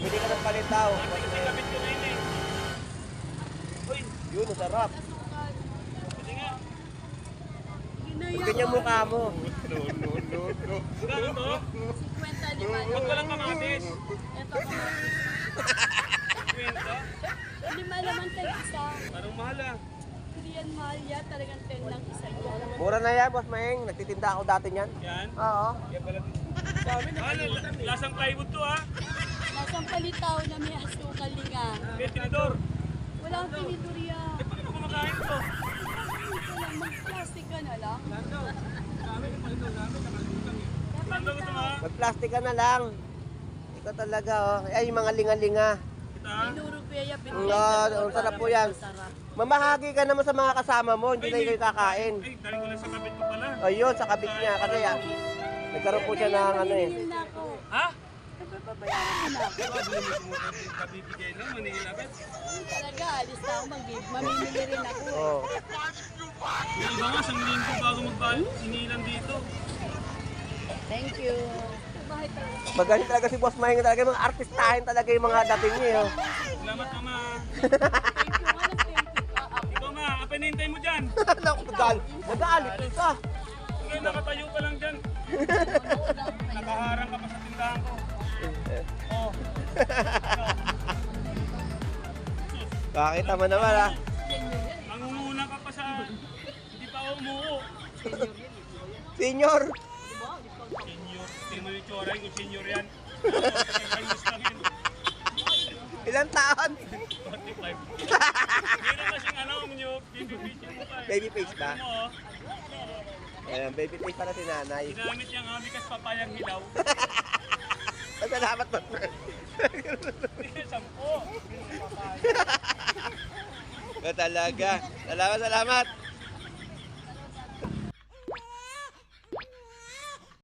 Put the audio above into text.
Bili ka ng palitaw. Kasi kapit ko na yun eh. Uy, Yun, masarap. kasi nga. Ganyan mukha mo. Gano'n to? 50 Ba't walang kamatis? Ito kamatis. Kwenta? 5 naman tayo isa. Parang mahal ah. Korean mahal yan. Talagang 10 lang isa yan. Mura na yan, Boss Maeng. Nagtitinda ako dati niyan. Yan. Oo. Kaya pala. Lasang plywood to ah. Nasang palitaw na may asukal nga. May tinidor. Walang pinidurya. Eh, paano ba kumakain to? Walang mag-plastic ka na lang. Saan daw gusto mo ah? Mag-plastic ka na lang. Ikaw talaga, oh. Ay, yung mga linga-linga. Kita? Pinuro kuya, Ang sarap po yan. Mamahagi ka naman sa mga kasama mo, hindi na ikaw kakain. Ay, dahil ko lang sa kapit ko pala. Ayun, sa kabit niya. Kasi nagkaroon po siya ng ano eh. na ako. Ha? Nagpapabayaran mo na ako. Bili mo sumusunod kabibigay na, Manila bet. Talaga, alis na ako mamimili rin ako. Oo. Yung iba nga, 1 linggo bago sinilang dito. Thank you. Bahay talaga. Magaling talaga si Boss Maeng. Talaga mga artistahin talaga yung mga dating niya. Oh. Salamat mama. Thank you nga lang, thank you. Ikaw ma, apa hinihintay mo dyan? Nag-aalit ka. Sige, nakatayo ka lang dyan. Nakaharang ka pa sa tindahan ko. Oh. Kakita mo naman ha. Mangunguna ka pa sa... Hindi pa ako umuo. Senior. Senior. Tingnan mo yung tsura kung senior yan. Ayos lang yun. Ilang taon? 45. Hindi na kasing ano, nyo, baby face yung mukha eh. Baby face ba? Ano mo, oh. Ayan, baby face para si nanay. Ginamit yung amikas papayang hilaw. Salamat, Boss Maeng. Sampo. Talaga. Salamat, salamat.